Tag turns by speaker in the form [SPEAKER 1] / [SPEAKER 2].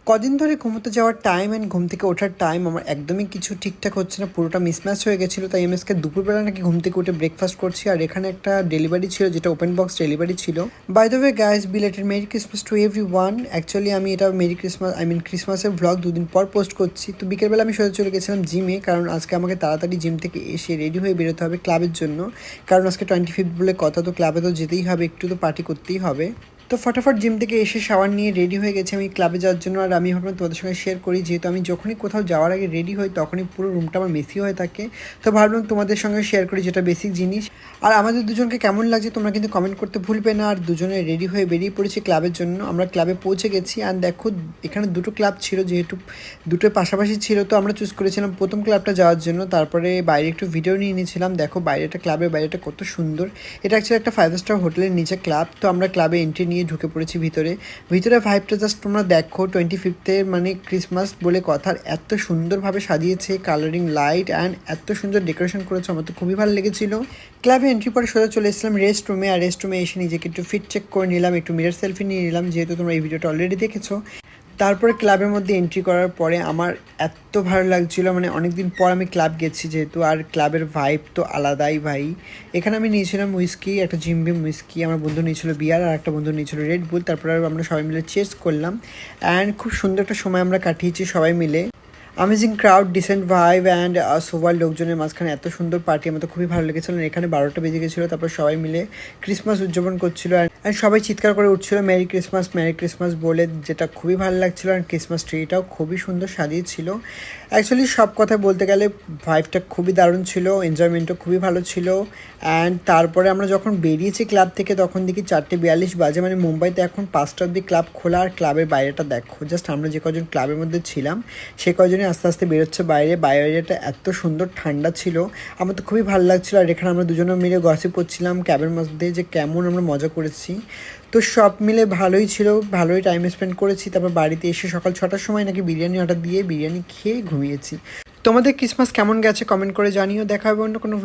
[SPEAKER 1] কদিন ধরে ঘুমোতে যাওয়ার টাইম অ্যান্ড ঘুম থেকে ওঠার টাইম আমার একদমই কিছু ঠিকঠাক হচ্ছে না, পুরোটা মিসম্যাচ হয়ে গেছিলো। তাই এমএসকে দুপুরবেলা নাকি ঘুম থেকে উঠে ব্রেকফাস্ট করছি, আর এখানে একটা ডেলিভারি ছিল যেটা ওপেন বক্স ডেলিভারি ছিল। By the way guys, belated merry Christmas to everyone. Actually আমি এটা মেরি ক্রিসমাস ক্রিসমাসের ভ্লগ দুদিন পর পোস্ট করছি। তো বিকেলবেলা আমি সোজা চলে গেছিলাম জিমে, কারণ আজকে আমাকে তাড়াতাড়ি জিম থেকে এসে রেডি হয়ে বেরোতে হবে ক্লাবের জন্য। কারণ আজকে 25th বলে কথা, তো ক্লাবে তো যেতেই হবে, একটু তো পার্টি করতেই হবে। তো ফটাফট জিম থেকে এসে শাওয়ার নিয়ে রেডি হয়ে গেছি আমি ক্লাবে যাওয়ার জন্য। আর আমি ভাবলাম তোমাদের সঙ্গে শেয়ার করি, যেহেতু আমি যখনই কোথাও যাওয়ার আগে রেডি হই তখনই পুরো রুমটা আমার মেসি হয়ে থাকে। তো ভাবলাম তোমাদের সঙ্গে শেয়ার করি, যেটা বেসিক জিনিস। আর আমাদের দুজনকে কেমন লাগছে তোমরা কিন্তু কমেন্ট করতে ভুলবে না। আর দুজনে রেডি হয়ে বেরিয়ে পড়েছি ক্লাবের জন্য। আমরা ক্লাবে পৌঁছে গেছি, আর দেখো এখানে দুটো ক্লাব ছিল, যেহেতু দুটোর পাশাপাশি ছিল তো আমরা চুজ করেছিলাম প্রথম ক্লাবটা যাওয়ার জন্য। তারপরে বাইরে একটু ভিডিও নিয়ে নিয়েছিলাম। দেখো বাইরেটা, ক্লাবের বাইরেটা কত সুন্দর। এটা অ্যাকচুয়ালি একটা 5 স্টার হোটেলের নিচে ক্লাব। তো আমরা ক্লাবে এন্ট্রি নিয়ে ঢুকে পড়েছি ভিতরে ভাইবটা জাস্ট তোমরা দেখো। 25th মানে ক্রিসমাস বলে কথার এত সুন্দরভাবে সাজিয়েছে, কালারিং লাইট অ্যান্ড এত সুন্দর ডেকোরেশন করেছে, আমার তো খুবই ভালো লেগেছিল। ক্লাবে এন্ট্রি পরে সোজা চলে এসেছিলাম রেস্ট রুমে। আর রেস্ট রুমে এসে নিজেকে একটু ফিট চেক করে নিলাম, একটু মিরর সেলফি নিয়ে নিলাম, যেহেতু তোমরা এই ভিডিওটা অলরেডি দেখেছো। তারপরে ক্লাবের মধ্যে এন্ট্রি করার পরে আমার এত ভালো লাগছিলো, মানে অনেকদিন পর আমি ক্লাব গেছি যেহেতু। আর ক্লাবের ভাইব তো আলাদাই ভাই। এখানে আমি নিয়েছিলাম উইস্কি, একটা জিম বিম উইস্কি, আমার বন্ধু নিয়েছিল বিয়ার, আর একটা বন্ধু নিয়েছিল রেড বুল। তারপরে আমরা সবাই মিলে চেস করলাম অ্যান্ড খুব সুন্দর একটা সময় আমরা কাটিয়েছি সবাই মিলে। Amazing crowd, decent vibe and sober লোকজনের মাঝখানে এত সুন্দর পার্টি, আমার তো খুবই ভালো লেগেছিলো। এখানে 12টা বেজে গেছিলো, তারপর সবাই মিলে ক্রিসমাস উদযাপন করছিলো অ্যান্ড সবাই চিৎকার করে উঠছিলো মেরি ক্রিসমাস বলে, যেটা খুবই ভালো লাগছিলো। আর ক্রিসমাস ট্রিটাও খুবই সুন্দর সাজিয়েছিল। অ্যাকচুয়ালি সব কথা বলতে গেলে ভাইবটা খুবই দারুণ ছিল, এনজয়মেন্টও খুবই ভালো ছিল। অ্যান্ড তারপরে আমরা যখন বেরিয়েছি ক্লাব থেকে তখন দেখি 4:42 বাজে, মানে মুম্বাইতে এখন 5টা অবধি ক্লাব খোলা। আর ক্লাবের বাইরেটা দেখো, জাস্ট আমরা যে কজন ক্লাবের মধ্যে ছিলাম সে কজনই আস্তে আস্তে বেরোচ্ছে বাইরে। বাইরেটা এত সুন্দর ঠান্ডা ছিল, আমার তো খুবই ভালো লাগছিলো। আর এখানে আমরা দুজনে মিলে গসিপ করছিলাম ক্যাবের মধ্যে যে কেমন আমরা মজা করেছি। তো সব মিলে ভালোই ছিল, ভালোই টাইম স্পেন্ড করেছি। তারপর বাড়িতে এসে সকাল 6টার সময় নাকি বিরিয়ানি অর্ডার দিয়ে বিরিয়ানি খেয়ে ঘুমিয়েছি। তোমাদের ক্রিসমাস কেমন গেছে কমেন্ট করে জানিও। দেখা হবে অন্য কোনো